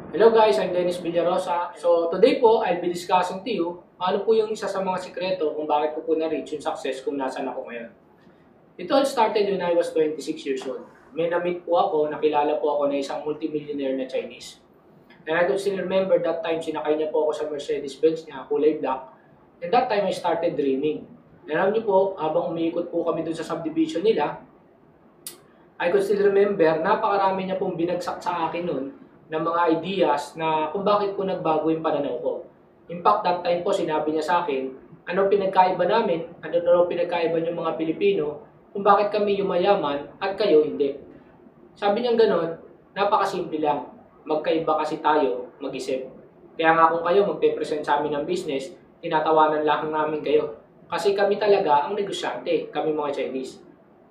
Hello guys, I'm Dennis Villarosa. So today po, I'll be discussing to you ano po yung isa sa mga sikreto kung bakit ko po na-reach yung success kung nasan ako ngayon. It all started when I was 26 years old. May na-meet po ako, nakilala po ako na isang multimillionaire na Chinese. And I could still remember that time sinakay niya po ako sa Mercedes-Benz niya, kulay black. And that time I started dreaming. And alam niyo po, habang umiikot po kami dun sa subdivision nila, I could still remember, napakarami niya pong binagsak sa akin nun ng mga ideas na kung bakit po nagbago yung pananaw ko. In fact, that time po sinabi niya sa akin, ano pinagkaiba namin, ano na pinagkaiba yung mga Pilipino, kung bakit kami yumayaman at kayo hindi. Sabi niya gano'n, napakasimple lang, magkaiba kasi tayo mag-isip. Kaya nga kung kayo magpe-present sa amin ng business, tinatawanan lang namin kayo. Kasi kami talaga ang negosyante, kami mga Chinese.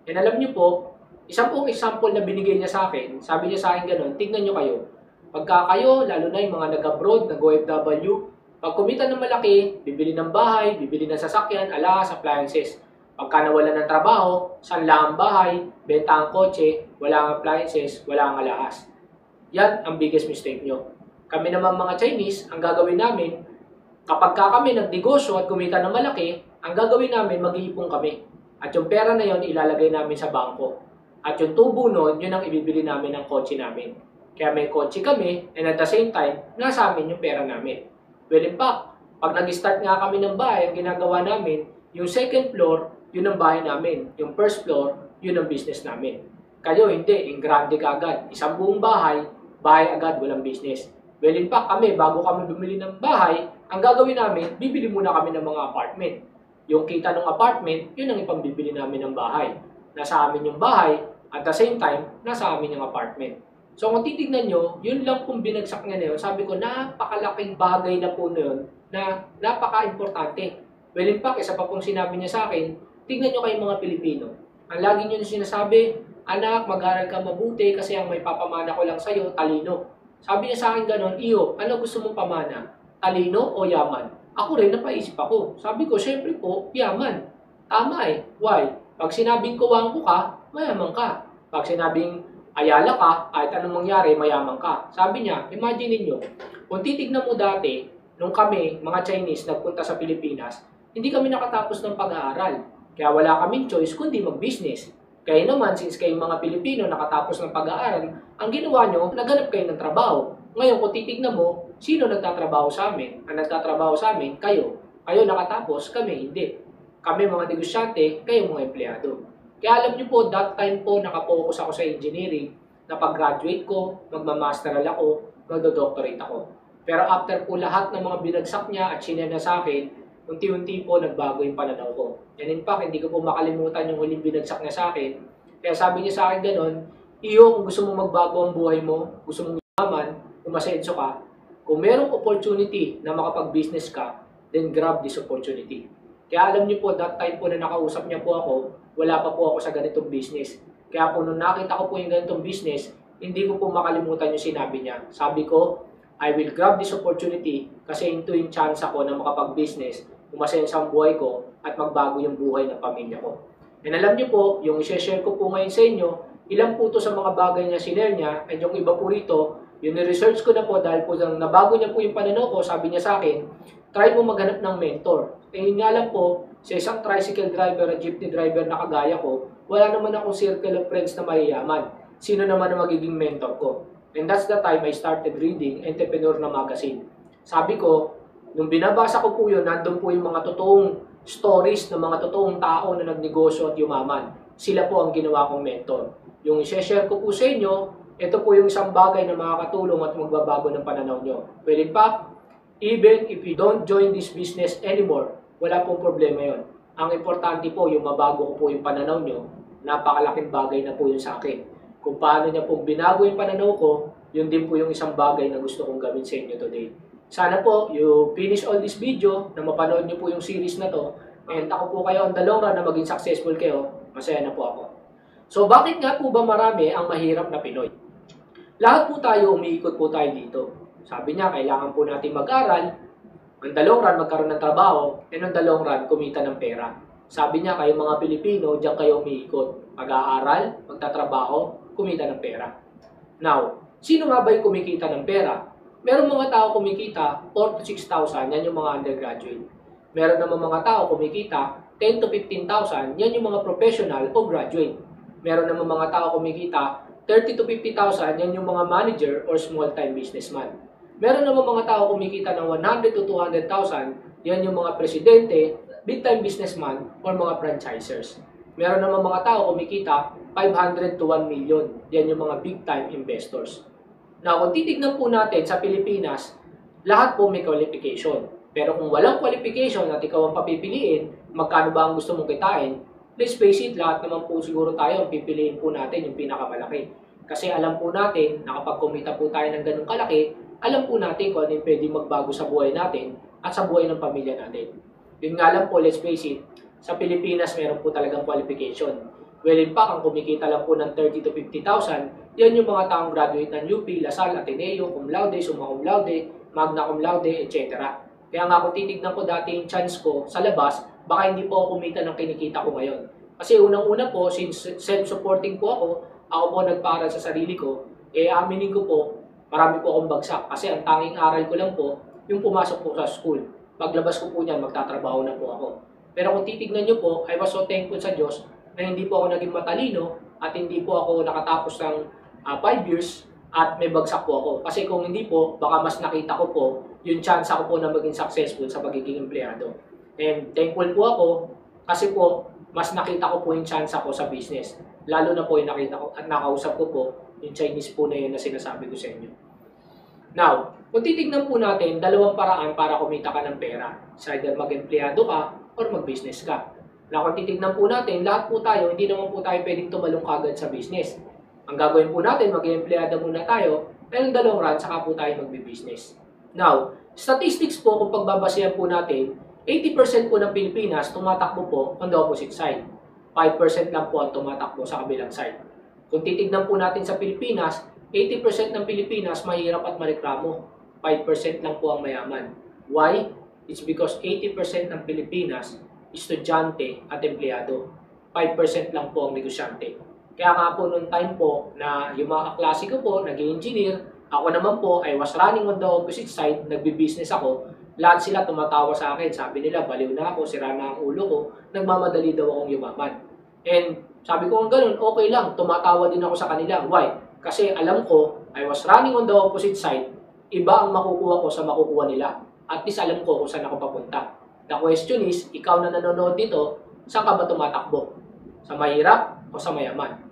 And alam niyo po, isang pong example na binigay niya sa akin, sabi niya sa akin gano'n, tingnan niyo kayo. Pagka kayo, lalo na yung mga nag-abroad, nag-OFW, pag kumita ng malaki, bibili ng bahay, bibili ng sasakyan, alahas, appliances. Pagka nawalan ng trabaho, sanla ang bahay, benta ang kotse, wala ang appliances, wala ang alahas. Yan ang biggest mistake nyo. Kami naman mga Chinese, ang gagawin namin, kapag kami nagnegosyo at kumita ng malaki, ang gagawin namin, mag-iipon kami. At yung pera na yon ilalagay namin sa bangko. At yung tubo nun, yun ang ibibili namin ng kotse namin. Kaya may kotse kami, and at the same time, nasa amin yung pera namin. Well, in fact, pag nag-start nga kami ng bahay, ang ginagawa namin, yung second floor, yun ang bahay namin. Yung first floor, yun ang business namin. Kayo, hindi. Yung grande ka agad. Isang buong bahay, bahay agad, walang business. Well, in fact, kami, bago kami bumili ng bahay, ang gagawin namin, bibili muna kami ng mga apartment. Yung kita ng apartment, yun ang ipambibili namin ng bahay. Nasa amin yung bahay, at the same time, nasa amin yung apartment. So kung titignan nyo, yun lang kung binagsak niya na yun, sabi ko, napakalaking bagay na po na yun, na napaka-importante. Well, in fact, isa pa pong sinabi niya sa akin, tignan nyo kayong mga Pilipino. Ang lagi nyo na sinasabi, anak, mag-aral ka mabuti kasi ang may papamana ko lang sa'yo, talino. Sabi niya sa akin ganon, iyo, ano gusto mong pamana? Talino o yaman? Ako rin, napaisip ako. Sabi ko, syempre po, yaman. Tama eh. Why? Pag sinabing kuwangko ka, mayaman ka. Pag sinabing ayala ka, kahit anong mangyari, mayaman ka. Sabi niya, imagine niyo, kung titignan mo dati, nung kami, mga Chinese, nagpunta sa Pilipinas, hindi kami nakatapos ng pag-aaral. Kaya wala kaming choice kundi mag-business. Kaya naman, since kayong mga Pilipino nakatapos ng pag-aaral, ang ginawa nyo, naghanap kayo ng trabaho. Ngayon, kung titignan mo, sino nagtatrabaho sa amin? Ang nagtatrabaho sa amin, kayo. Kayo nakatapos, kami hindi. Kami mga negosyante, kayo mga empleyado. Kaya alam niyo po, that time po nakapokus ako sa engineering, na pag-graduate ko, magmamasteral ako, magdo-doctorate ako. Pero after po lahat ng mga binagsak niya at sinena sa akin, unti-unti po nagbago yung pananaw ko. And in fact, hindi ko po makalimutan yung huling binagsak niya sa akin. Kaya sabi niya sa akin ganon, iyo, kung gusto mong magbago ang buhay mo, gusto mong yaman, umasenso ka, kung merong opportunity na makapag-business ka, then grab this opportunity. Kaya alam niyo po, that time po na nakausap niya po ako, wala pa po ako sa ganitong business. Kaya po nung nakita ko po yung ganitong business, hindi ko po makalimutan yung sinabi niya. Sabi ko, I will grab this opportunity kasi ito yung chance ako na makapag-business, umasensa ang buhay ko at magbago yung buhay ng pamilya ko. And alam niyo po, yung i-share ko po ngayon sa inyo, ilan po ito sa mga bagay na sinare niya, and yung iba po rito, yung research ko na po dahil po nabago niya po yung pananaw ko, sabi niya sa akin, try mo maghanap ng mentor. Tingin nga lang po, sa isang tricycle driver at jeepney driver na kagaya ko, wala naman akong circle of friends na mayayaman. Sino naman ang magiging mentor ko? And that's the time I started reading Entrepreneur na magazine. Sabi ko, nung binabasa ko po yun, nandun po yung mga totoong stories ng mga totoong tao na nagnegosyo at yumaman. Sila po ang ginawa kong mentor. Yung i-share ko po sa inyo, ito po yung isang bagay na makakatulong at magbabago ng pananaw nyo. Well, in fact, even if you don't join this business anymore, wala pong problema yon. Ang importante po, yung mabago ko po yung pananaw nyo, napakalaking bagay na po yun sa akin. Kung paano niya pong binago yung pananaw ko, yun din po yung isang bagay na gusto kong gawin sa inyo today. Sana po, you finish all this video, na mapanood nyo po yung series na to, and ako po kayo on the long run na maging successful kayo, masaya na po ako. So, bakit nga po ba marami ang mahirap na Pinoy? Lahat po tayo, umiikot po tayo dito. Sabi niya, kailangan po natin mag-aral, on the long run, magkaroon ng trabaho, and on the long run, kumita ng pera. Sabi niya, kayo mga Pilipino, diyan kayo umiikot. Mag-aaral, magtatrabaho, kumita ng pera. Now, sino nga ba yung kumikita ng pera? Meron mga tao kumikita 4 to 6,000, yan yung mga undergraduate. Meron naman mga tao kumikita 10 to 15,000, yan yung mga professional o graduate. Meron naman mga tao kumikita 30 to 50,000, yan yung mga manager or small-time businessman. Meron naman mga tao kumikita ng 100 to 200,000, yan yung mga presidente, big-time businessman, or mga franchisers. Meron naman mga tao kumikita 500 to 1 million, yan yung mga big-time investors. Now, kung titignan po natin sa Pilipinas, lahat po may qualification. Pero kung walang qualification at ikaw ang papipiliin, magkano ba ang gusto mong kitain, let's face it, lahat naman po siguro tayo ang pipiliin po natin yung pinakamalaki. Kasi alam po natin na kapag kumita po tayo ng ganung kalaki, alam po natin kung ano yung pwede magbago sa buhay natin at sa buhay ng pamilya natin. Yun nga lang po, let's face it, sa Pilipinas meron po talagang qualification. Well, in fact, ang kumikita lang po ng 30 to 50,000, yan yung mga taong graduate ng UP, Lasal, Ateneo, cum laude, summa cum laude, magna cum laude, etc. Kaya nga kung titignan ko dati yung chance ko sa labas, baka hindi po ako kumita ng kinikita ko ngayon. Kasi unang-una po, since self-supporting po ako po nagpaaral sa sarili ko, aminin ko po, marami po akong bagsak. Kasi ang tanging aral ko lang po, yung pumasok po sa school. Paglabas ko po niyan, magtatrabaho na po ako. Pero kung titignan nyo po, I was so thankful sa Diyos na hindi po ako naging matalino at hindi po ako nakatapos ng 5 years at may bagsak po ako. Kasi kung hindi po, baka mas nakita ko po yung chance ako po na maging successful sa pagiging empleyado. And thankful po ako kasi po, mas nakita ko po yung chance ako sa business. Lalo na po yung nakita ko at nakausap ko po yung Chinese po na yun na sinasabi ko sa inyo. Now, kung titignan po natin, dalawang paraan para kumita ka ng pera. It's either mag-empleyado ka or mag-business ka. Now, kung titignan po natin, lahat po tayo, hindi naman po tayo pwedeng tumalong kagad sa business. Ang gagawin po natin, mag-empleyado muna tayo, and the long run, saka po tayo mag-business. Now, statistics po, kung pagbabasehan po natin, 80% po ng Pilipinas tumatakbo po on the opposite side. 5% lang po ang tumatakbo sa kabilang side. Kung titignan po natin sa Pilipinas, 80% ng Pilipinas mahirap at mareklamo. 5% lang po ang mayaman. Why? It's because 80% ng Pilipinas, estudyante at empleyado. 5% lang po ang negosyante. Kaya nga po noong time po na yung mga kaklase ko po, nag-engineer, ako naman po, I was running on the opposite side, nagbi-business ako, lahat sila tumatawa sa akin. Sabi nila, baliw na ako, sira na ang ulo ko, nagmamadali daw akong yumaman. And sabi ko ang ganun, okay lang, tumatawa din ako sa kanila. Why? Kasi alam ko, I was running on the opposite side, iba ang makukuha ko sa makukuha nila. At least alam ko kung saan ako papunta. The question is, ikaw na nanonood dito, saan ka ba tumatakbo? Sa mahirap o sa mayaman?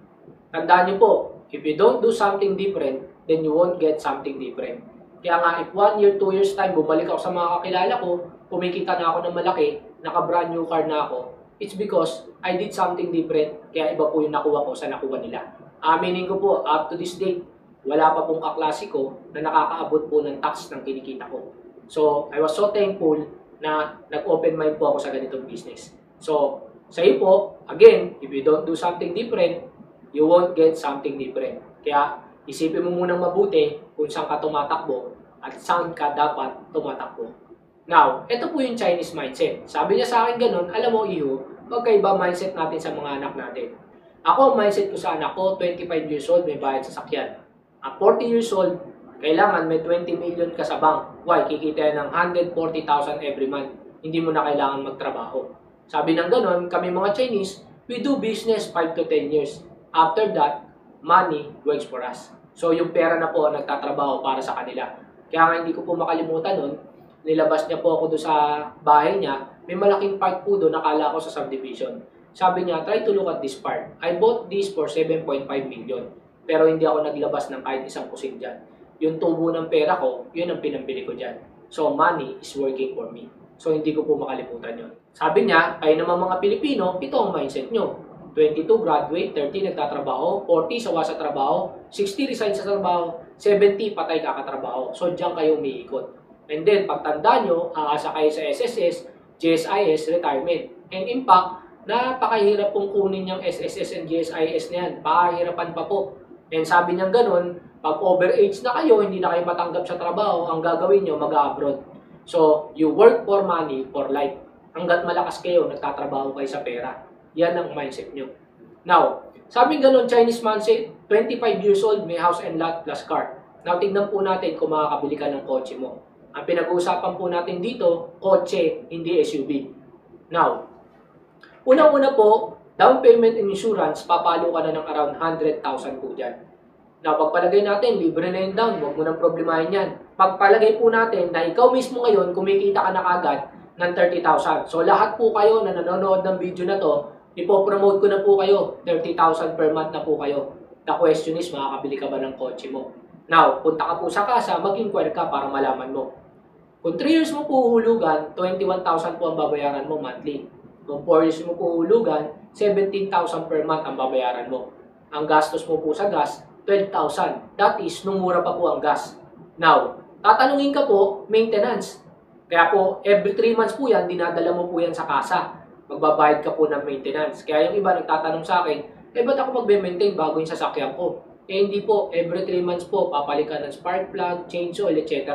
Tandaan niyo po, if you don't do something different, then you won't get something different. Kaya nga, if 1 year, 2 years time, bumalik ako sa mga kakilala ko, kumikita na ako ng malaki, naka-brand new car na ako, it's because I did something different, kaya iba po yung nakuha ko sa nakuha nila. Aminin ko po, up to this date, wala pa pong kaklase ko na nakakaabot po ng tax ng kinikita ko. So, I was so thankful na nag-open mind po ako sa ganitong business. So, sa iyo po, again, if you don't do something different, you won't get something different. Kaya, isipin mo munang mabuti kung saan ka tumatakbo at saan ka dapat tumatakbo. Now, ito po yung Chinese mindset. Sabi niya sa akin ganun, alam mo, Iho, magkaiba mindset natin sa mga anak natin. Ako, mindset ko sa anak ko, 25 years old, may bayad sa sakyan. At 40 years old, kailangan may 20 million ka sa bank. Why? Kikita ng 140,000 every month. Hindi mo na kailangan magtrabaho. Sabi ng ganun, kami mga Chinese, we do business 5 to 10 years. After that, money works for us. So, yung pera na po ang nagtatrabaho para sa kanila. Kaya nga hindi ko po makalimutan nun, nilabas niya po ako doon sa bahay niya, may malaking park po doon, nakala ko sa subdivision. Sabi niya, try to look at this park. I bought this for 7.5 million. Pero hindi ako naglabas ng kahit isang kusing dyan. Yung tubo ng pera ko, yun ang pinambili ko dyan. So, money is working for me. So, hindi ko po makalimutan yun. Sabi niya, kayo naman mga Pilipino, ito ang mindset nyo. 22 graduate, 30 nagtatrabaho, 40 sawa sa trabaho, 60 resign sa trabaho, 70 patay kakatrabaho. So, diyan kayo umiikot. And then, pagtanda nyo, aasa kayo sa SSS, GSIS, retirement. And in fact, napakahirap pong kunin yung SSS and GSIS na yan. Pakahirapan pa po. And sabi niya ganun, pag overage na kayo, hindi na kayo matanggap sa trabaho, ang gagawin nyo, mag-abroad. So, you work for money, for life. Hanggat malakas kayo, nagtatrabaho kayo sa pera. Yan ang mindset nyo. Now, sabi ganun, Chinese mindset, 25 years old, may house and lot plus car. Now, tignan po natin kung makakabili ka ng kotse mo. Ang pinag-uusapan po natin dito, kotse, hindi SUV. Now, unang-una po, down payment and insurance, papalo ka na ng around 100,000 po dyan. Now, pagpalagay natin, libre na yung down, huwag mo nang problemahin yan. Pagpalagay po natin na ikaw mismo ngayon, kumikita ka na kagad ng 30,000. So, lahat po kayo na nanonood ng video na to, ipopromote ko na po kayo, 30,000 per month na po kayo. The question is, makakabili ka ba ng kotse mo? Now, punta ka po sa kasa, mag-inquire ka para malaman mo. Kung 3 years mo po hulugan, 21,000 po ang babayaran mo monthly. Kung 4 years mo po hulugan, 17,000 per month ang babayaran mo. Ang gastos mo po sa gas, 12,000. That is, nung mura pa po ang gas. Now, tatanungin ka po, maintenance. Kaya po, every 3 months po yan, dinadala mo po yan sa kasa. Magbabayad ka po ng maintenance. Kaya yung iba nagtatanong sa akin, ba't ako magbe-maintain bago yung sasakyan ko? Hindi po, every 3 months po, papalit ka ng spark plug, change oil, etc.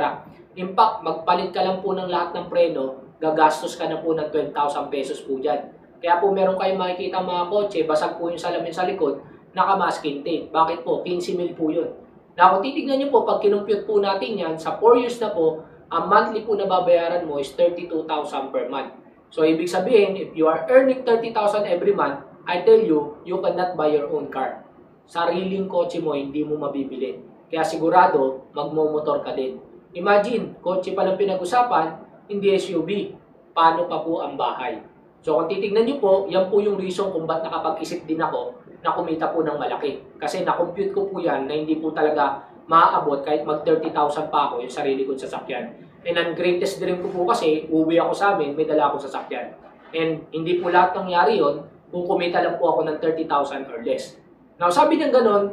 In fact, magpalit ka lang po ng lahat ng preno, gagastos ka na po ng 12,000 pesos po dyan. Kaya po meron kayong makikita mga kotse, basag po yung salamin sa likod, naka-masking tape. Bakit po? 15 mil po yun. Na kung titignan nyo po, pag kinumpute po natin yan, sa 4 years na po, ang monthly po na babayaran mo is 32,000 per month. So, ibig sabihin, if you are earning 30,000 every month, I tell you, you cannot buy your own car. Sariling kotse mo, hindi mo mabibili. Kaya sigurado, magmomotor ka din. Imagine, kotse pa lang pinag-usapan, hindi SUV. Paano pa po ang bahay? So kung titignan nyo po, yan po yung reason kung ba't nakapag-isip din ako na kumita po ng malaki. Kasi na-compute ko po yan na hindi po talaga maaabot kahit mag 30,000 pa ako yung sarili kong sasakyan. And ang greatest dream ko po kasi, uwi ako sa amin, may dala akong sasakyan. And hindi po lahat nangyari yon kung kumita lang po ako ng 30,000 or less. Now sabi niya ganon,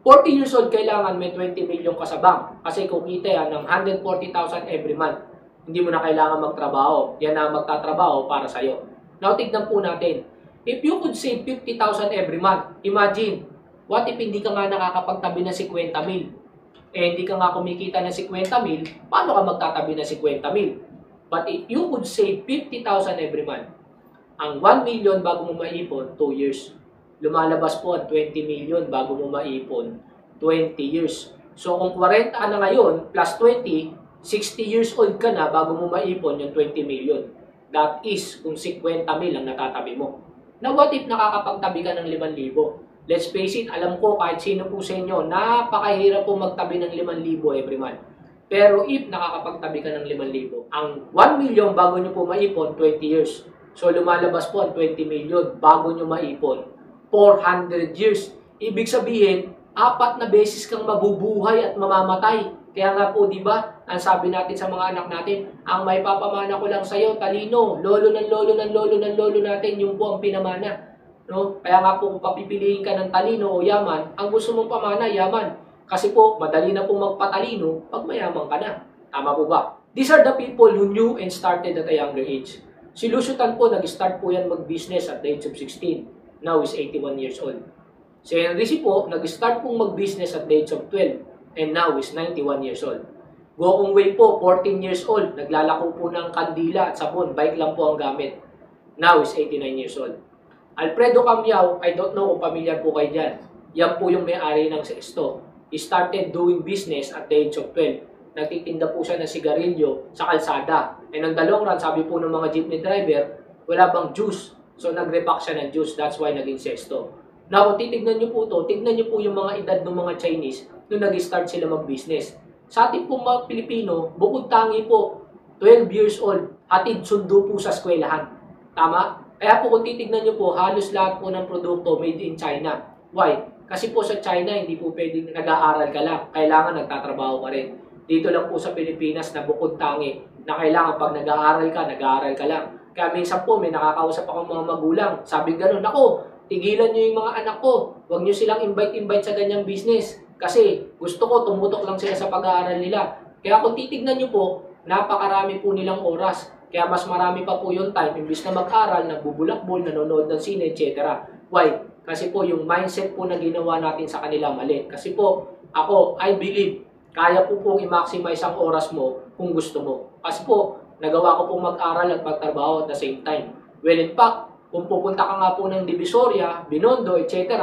40 years old kailangan may 20 million ka sa bank. Kasi kukita yan ng 140,000 every month. Hindi mo na kailangan magtrabaho. Yan na magtatrabaho para sa'yo. Now, tignan po natin. If you could save 50,000 every month, imagine, what if hindi ka nga nakakapagtabi ng 50 mil? Eh, hindi ka nga kumikita ng 50 mil, paano ka magtatabi ng 50 mil? But if you could save 50,000 every month, ang 1 million bago mo maipon, 2 years. Lumalabas po ang 20 million bago mo maipon, 20 years. So, kung 40 ka na ngayon, plus 20, 60 years old ka na bago mo maipon yung 20 million. That is, kung 50 mil ang natatabi mo. Now, what if nakakapagtabi ka ng 5,000? Let's face it, alam ko kahit sino po sa inyo, napakahirap po magtabi ng 5,000 every month. Pero if nakakapagtabi ka ng 5,000, ang 1 million bago nyo po maipon, 20 years. So, lumalabas po ang 20 million bago nyo maipon, 400 years. Ibig sabihin, 4 na beses kang mabubuhay at mamamatay. Kaya nga po, di ba, ang sabi natin sa mga anak natin, ang may papamana ko lang sa'yo, talino, lolo ng lolo ng lolo ng lolo natin, yung po ang pinamana. No? Kaya nga po, kung papipiliin ka ng talino o yaman, ang gusto mong pamana, yaman. Kasi po, madali na po magpatalino pag mayaman ka na. Tama po ba? These are the people who knew and started at a younger age. Si Lucio Tan po, nag-start po yan mag-business at the age of 16. Now is 81 years old. Si Henry C. po, nag-start pong mag-business at the age of 12. And now is 91 years old. Go Kong Wei po, 14 years old. Naglalako po ng kandila at sabon. Bike lang po ang gamit. Now is 89 years old. Alfredo Camiao, I don't know kung familiar po kayo dyan. Yan po yung may-ari ng Sesto. He started doing business at the age of 12. Nagtitinda po siya ng sigarilyo sa kalsada. And on the long run, sabi po ng mga jeepney driver, wala bang juice. So nag-repack siya ng juice. That's why naging Sesto. Now, kung titignan nyo po ito, tignan nyo po yung mga edad ng mga Chinese nung nag-start sila mag-business. Sa ating pong mga Pilipino, bukod tangi po, 12 years old, hatid sundo po sa eskwelahan. Tama? Kaya po kung titignan nyo po, halos lahat po ng produkto made in China. Why? Kasi po sa China, hindi po pwedeng nag-aaral ka lang. Kailangan nagtatrabaho ka rin. Dito lang po sa Pilipinas na bukod tangi, na kailangan pag nag-aaral ka lang. Kaya minsan po, may nakakausap akong mga magulang. Sabi gano'n, ako, tigilan nyo yung mga anak ko. Huwag nyo silang invite-invite sa ganyang business. Kasi gusto ko, tumutok lang sila sa pag-aaral nila. Kaya kung titignan nyo po, napakarami po nilang oras. Kaya mas marami pa po yung time. Imbis na mag-aral, nagbubulakbol, nanonood ng sine, etc. Why? Kasi po yung mindset po na ginawa natin sa kanila mali. Kasi po, ako, I believe, kaya po pong i-maximize ang oras mo kung gusto mo. Kasi po, nagawa ko pong mag-aral at magtrabaho at the same time. Well, in fact, kung pupunta ka nga po ng Divisoria, Binondo, etc.,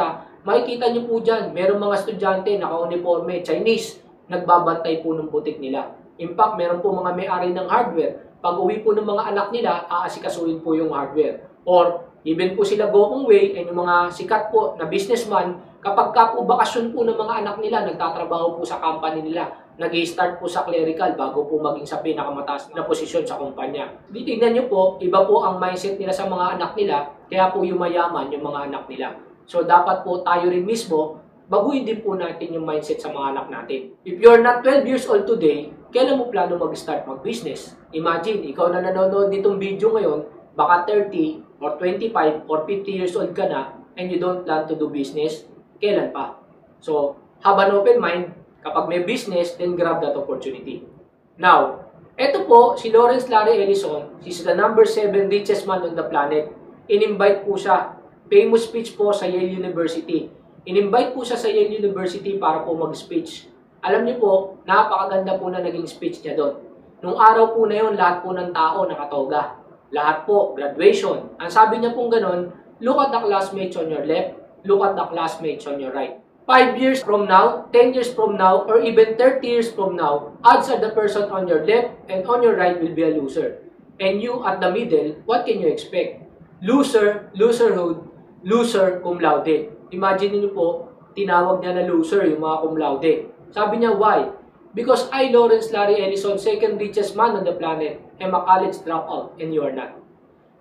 makikita nyo po dyan, merong mga estudyante naka-uniforme, Chinese, nagbabantay po ng butik nila. In fact, meron po mga may-ari ng hardware. Pag uwi po ng mga anak nila, aasikasuhin po yung hardware. Or even po sila Gokong Wei and yung mga sikat po na businessman, kapag ka po bakasyon po ng mga anak nila, nagtatrabaho po sa company nila, nag-i-start po sa clerical bago po maging sa pinakamataas na posisyon sa kumpanya. Tingnan nyo po, iba po ang mindset nila sa mga anak nila, kaya po yumayaman yung mga anak nila. So dapat po tayo rin mismo, baguhin din po natin yung mindset sa mga anak natin. If you're not 12 years old today, kailan mo plano mag-start mag-business? Imagine, ikaw na nanonood nitong video ngayon, baka 30 or 25 or 50 years old ka na and you don't plan to do business, kailan pa? So, have an open mind. Kapag may business, then grab that opportunity. Now, eto po, si Lawrence Larry Ellison, he's the number 7 richest man on the planet. In-invite po siya, famous speech po sa Yale University. In-invite po siya sa Yale University para po mag-speech. Alam niyo po, napakaganda po na naging speech niya doon. Nung araw po na yun, lahat po ng tao nakatoga. Lahat po, graduation. Ang sabi niya pong ganun, look at the classmates on your left, look at the classmates on your right. 5 years from now, 10 years from now, or even 30 years from now, odds are the person on your left and on your right will be a loser. And you at the middle, what can you expect? Loser, loserhood, loser cum laude. Imagine niyo po, tinawag niya na loser yung mga cum laude. Sabi niya, why? Because I, Lawrence Larry Ellison, second richest man on the planet, am a college dropout and you are not.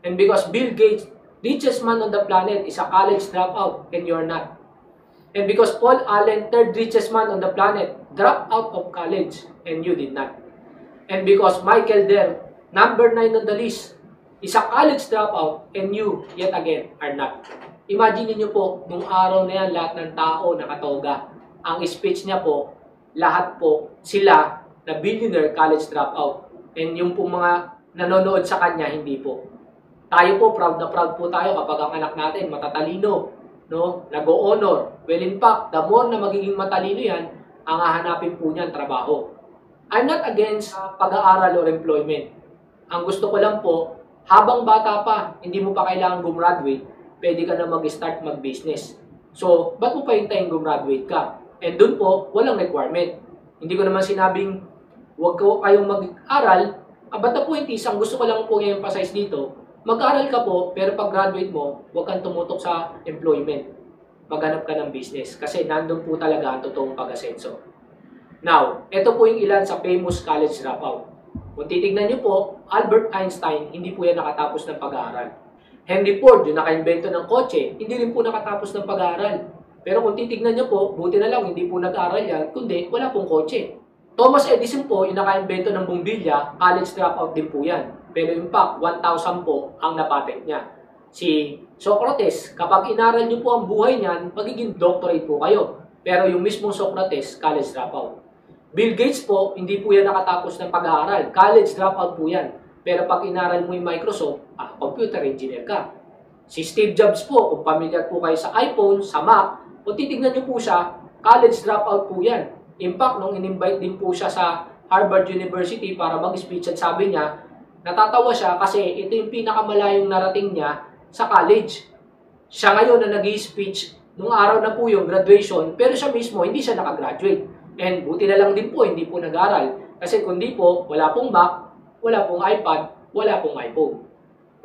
And because Bill Gates, richest man on the planet, is a college dropout and you are not. And because Paul Allen, third richest man on the planet, dropped out of college and you did not. And because Michael Dell, number 9 on the list, is a college dropout and you, yet again, are not. Imagine niyo po, nung araw na yan, lahat ng tao nakatoga. Ang speech niya po, lahat po sila na billionaire college dropout. And yung po mga nanonood sa kanya, hindi po. Tayo po, proud na proud po tayo kapag ang anak natin matatalino, no? Nag-o-honor. Well, in fact, the more na magiging matalino yan, ang hahanapin po niyan trabaho. I'm not against pag-aaral or employment. Ang gusto ko lang po, habang bata pa, hindi mo pa kailangan gumraduate, pwede ka na mag-start mag-business. So, ba't mo pa hintayin gumraduate ka? And dun po, walang requirement. Hindi ko naman sinabing, huwag kayong mag-aral. But the point is, ang gusto ko lang po i-emphasize dito, mag-aaral ka po, pero pag graduate mo, huwag kang tumutok sa employment. Maghanap ka ng business. Kasi nandun po talaga ang totoong pag-asenso. Now, ito po yung ilan sa famous college dropout. Kung titignan nyo po, Albert Einstein, hindi po yan nakatapos ng pag-aaral. Henry Ford, yung naka-invento ng kotse, hindi rin po nakatapos ng pag-aaral. Pero kung titignan nyo po, buti na lang, hindi po nag-aaral yan, kundi wala pong kotse. Thomas Edison po, yung naka-invento ng bumbilya, college dropout din po yan. Pero in fact, 1,000 po ang napatent niya. Si Socrates, kapag inaral niyo po ang buhay niyan, magiging doctorate po kayo. Pero yung mismong Socrates, college dropout. Bill Gates po, hindi po yan nakatapos ng pag-aaral. College dropout po yan. Pero pag inaral mo yung Microsoft, computer engineer ka. Si Steve Jobs po, kung pamilyar po kayo sa iPhone, sa Mac, kung titignan niyo po siya, college dropout po yan. In fact, nung in-invite din po siya sa Harvard University para mag-speech at sabi niya, natatawa siya kasi ito yung pinakamalayong narating niya sa college. Siya ngayon na nag-i-speech, nung araw na po yung graduation, pero siya mismo hindi siya nakagraduate. And buti na lang din po, hindi po nag-aral. Kasi kundi po, wala pong Mac, wala pong iPad, wala pong iPhone.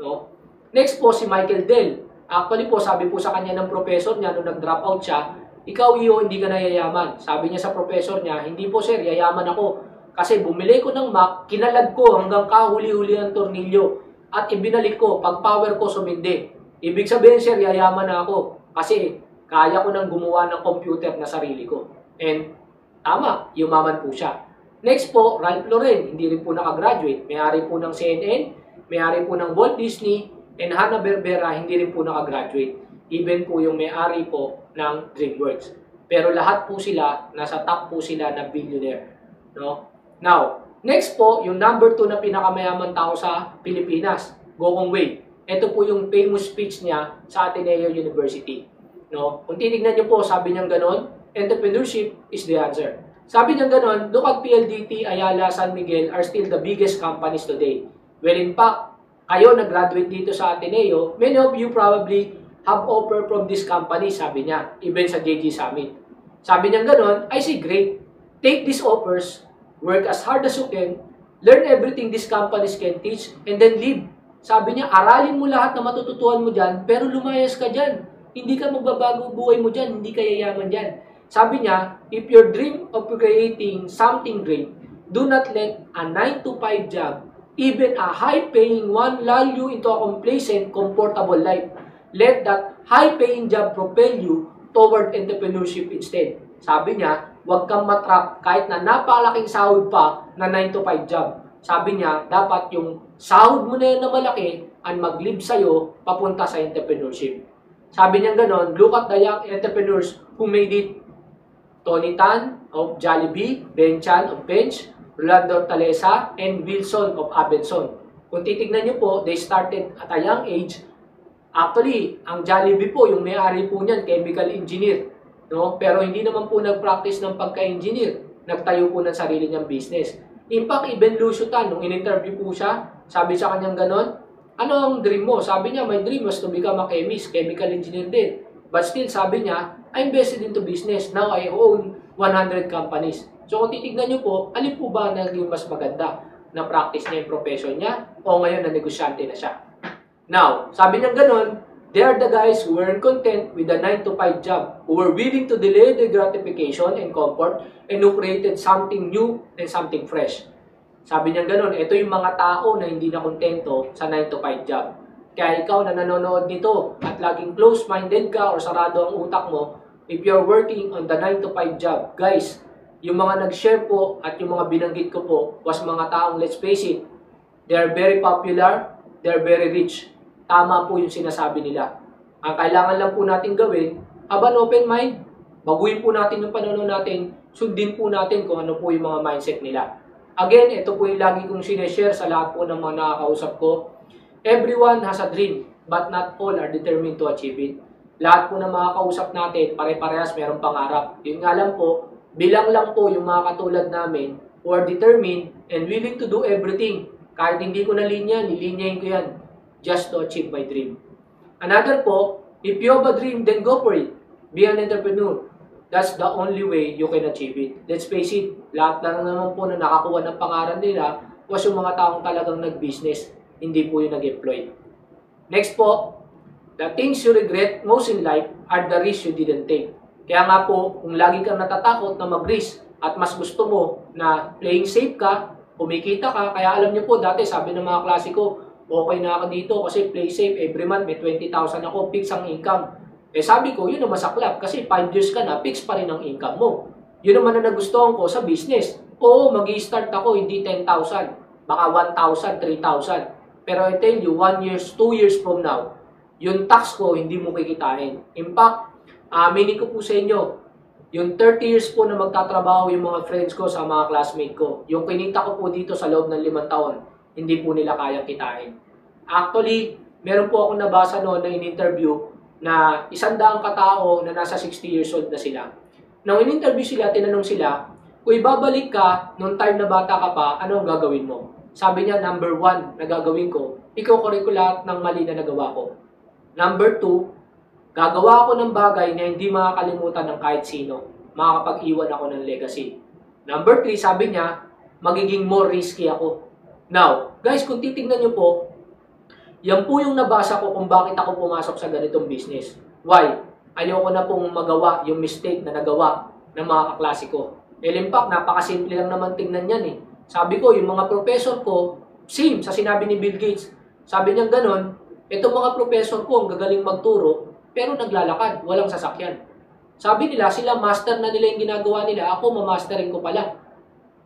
No? Next po si Michael Dell. Actually po, sabi po sa kanya ng professor niya nung nag-drop out siya, ikaw iyo, hindi ka na yayaman. Sabi niya sa professor niya, hindi po sir, yayaman ako. Kasi bumili ko ng Mac, kinalag ko hanggang kahuli-huli ang tornilyo. At ibinalik ko, pag power ko sumindi. Ibig sabihin sir, yayaman na ako. Kasi kaya ko nang gumawa ng computer na sarili ko. And tama, yumaman po siya. Next po, Ralph Lauren, hindi rin po nakagraduate. May-ari po ng CNN, may-ari po ng Walt Disney, and Hanna-Barbera, hindi rin po nakagraduate. Even po yung may-ari po ng DreamWorks. Pero lahat po sila, nasa top po sila na billionaire. No? Now, next po, yung number 2 na pinakamayaman tao sa Pilipinas, Gokong Wei. Ito po yung famous speech niya sa Ateneo University. No? Kung titignan niyo po, sabi niya ganon, entrepreneurship is the answer. Sabi niya ganon, look at PLDT, Ayala, San Miguel are still the biggest companies today. Well, in fact, kayo nag-graduate dito sa Ateneo, many of you probably have offer from this company, sabi niya, even sa JG Summit. Sabi niya ganon, I say great. take these offers, work as hard as you can, learn everything these companies can teach, and then leave. Sabi niya, aralin mo lahat na matututuan mo dyan, pero lumayas ka dyan. Hindi ka magbabago buhay mo dyan, hindi ka yayaman dyan. Sabi niya, if your dream of creating something great, do not let a 9 to 5 job, even a high-paying one, lull you into a complacent, comfortable life. Let that high-paying job propel you toward entrepreneurship instead. Sabi niya, huwag kang matrap kahit na napakalaking sahod pa na 9 to 5 job. Sabi niya, dapat yung sahod mo na yan na malaki ang mag-lead sa'yo papunta sa entrepreneurship. Sabi niya ganon, look at the young entrepreneurs who made it. Tony Tan of Jollibee, Ben Chan of Bench, Rolando Talesa, and Wilson of Abenson. Kung titignan niyo po, they started at a young age. Actually, ang Jollibee po, yung may-ari po niyan, chemical engineer. No? Pero hindi naman po nag-practice ng pagka-engineer. Nagtayo po ng sarili niyang business. In fact, even Lucio Tan, nung in-interview po siya, sabi sa kanyang ganon, ano ang dream mo? Sabi niya, my dream was to become a chemist, chemical engineer din. But still, sabi niya, I invested into business. Now, I own 100 companies. So, kung titignan niyo po, alin po ba naging mas maganda na practice niya yung profession niya o ngayon na negosyante na siya? Now, sabi niya ganon, they are the guys who weren't content with the 9 to 5 job, who were willing to delay the gratification and comfort, and who created something new and something fresh. Sabi niya ganon, ito yung mga tao na hindi na kontento sa 9 to 5 job. Kaya ikaw na nanonood nito at laging close-minded ka or sarado ang utak mo, if you're working on the 9 to 5 job, guys, yung mga nag-share po at yung mga binanggit ko po was mga taong, let's face it, they're very popular, they're very rich. Tama po yung sinasabi nila. Ang kailangan lang po natin gawin, have an open mind. Baguhin po natin yung pananaw natin, sundin po natin kung ano po yung mga mindset nila. Again, ito po yung lagi kong sineshare sa lahat po ng mga nakakausap ko. Everyone has a dream, but not all are determined to achieve it. Lahat po ng mga kausap natin, pare-parehas mayroong pangarap. Yun nga lang po, bilang lang po yung mga katulad namin who are determined and willing to do everything. Kahit hindi ko na linya, nilinyahin ko yan just to achieve my dream. Another po, if you have a dream, then go for it. Be an entrepreneur. That's the only way you can achieve it. Let's face it, lahat lang naman po na nakakuha ng pangalan nila was yung mga taong talagang nag-business, hindi po yung nag-employ. Next po, the things you regret most in life are the risks you didn't take. Kaya nga po, kung lagi kang natatakot na mag-risk at mas gusto mo na playing safe ka, kumikita ka, kaya alam niyo po, dati sabi ng mga klase ko, okay na ako dito kasi play safe, every month may 20,000 ako, fix ang income. Eh sabi ko, yun ang masaklap kasi 5 years ka na, fix pa rin ang income mo. Yun naman na nagustuhan ko sa business. Oo, mag-i-start ako, hindi 10,000, baka 1,000, 3,000. Pero I tell you, 1 year, 2 years from now, yung tax ko, hindi mo kikitain. In fact, aminin ko po sa inyo, yung 30 years po na magtatrabaho yung mga friends ko sa mga classmate ko, yung kinita ko po dito sa loob ng 5 taon, hindi po nila kayang kitain. Actually, meron po akong nabasa noon na in-interview na 100 katao na nasa 60 years old na sila. Nung in-interview sila, tinanong sila, kung ibabalik ka nung time na bata ka pa, ano ang gagawin mo? Sabi niya, number 1 na gagawin ko, iko-correct ko lahat ng mali na nagawa ko. Number 2, gagawa ako ng bagay na hindi makakalimutan ng kahit sino. Makakapag-iwan ako ng legacy. Number 3, sabi niya, magiging more risky ako. Now, guys, kung titignan niyo po, yan po yung nabasa ko kung bakit ako pumasok sa ganitong business. Why? Ayoko na pong magawa yung mistake na nagawa ng mga kaklase ko. In fact, napakasimple lang naman tingnan yan eh. Sabi ko, yung mga professor ko, same sa sinabi ni Bill Gates. Sabi niya ganon, itong mga professor ko ang gagaling magturo, pero naglalakad, walang sasakyan. Sabi nila, sila master na nila yung ginagawa nila, ako mamasterin ko pala.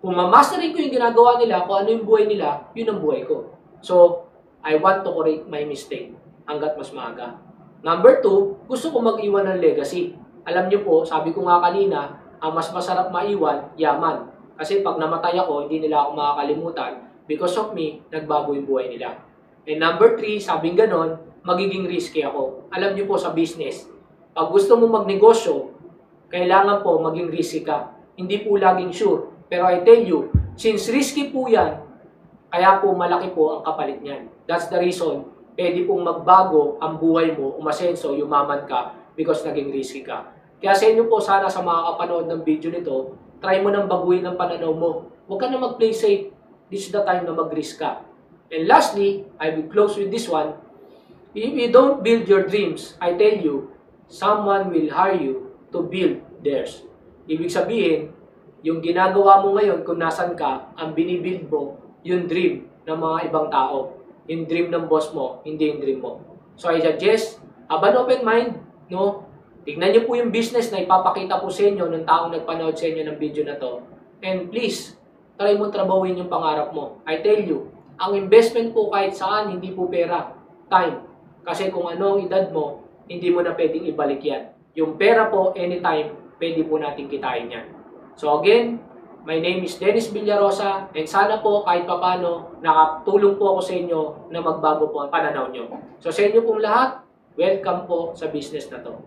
Kung mamasterin ko yung ginagawa nila, kung ano yung buhay nila, yun ang buhay ko. So, I want to correct my mistake hanggat mas maaga. Number 2, gusto ko mag-iwan ng legacy. Alam niyo po, sabi ko nga kanina, ang mas masarap maiwan, yaman. Kasi pag namatay ako, hindi nila ako makakalimutan. Because of me, nagbago yung buhay nila. And number 3, sabing ganon, magiging risky ako. Alam niyo po sa business, pag gusto mo magnegosyo, kailangan po maging risky ka. Hindi po laging sure. Pero I tell you, since risky po yan, kaya po malaki po ang kapalit niyan. That's the reason, pwede pong magbago ang buhay mo, umasenso, yumaman ka because naging risky ka. Kaya sa inyo po, sana sa mga kapanood ng video nito, try mo nang baguhin ang pananaw mo. Huwag ka na mag-play safe. This is the time na mag-risk ka. And lastly, I will close with this one. If you don't build your dreams, I tell you, someone will hire you to build theirs. Ibig sabihin, yung ginagawa mo ngayon kung nasan ka, ang binibuild mo, yung dream ng mga ibang tao. Yung dream ng boss mo, hindi yung dream mo. So I suggest, have an open mind, no? Tignan niyo po yung business na ipapakita po sa inyo ng taong nagpanood sa inyo ng video na to. And please, try mo trabahuin yung pangarap mo. I tell you, ang investment po kahit saan, hindi po pera, time. Kasi kung ano ang edad mo, hindi mo na pwedeng ibalik yan. Yung pera po, anytime, pwede po natin kitain yan. So again, my name is Dennis Villarosa, and sana po kahit papano, nakatulong po ako sa inyo na magbago po ang pananaw nyo. So sa inyo pong lahat, welcome po sa business na to.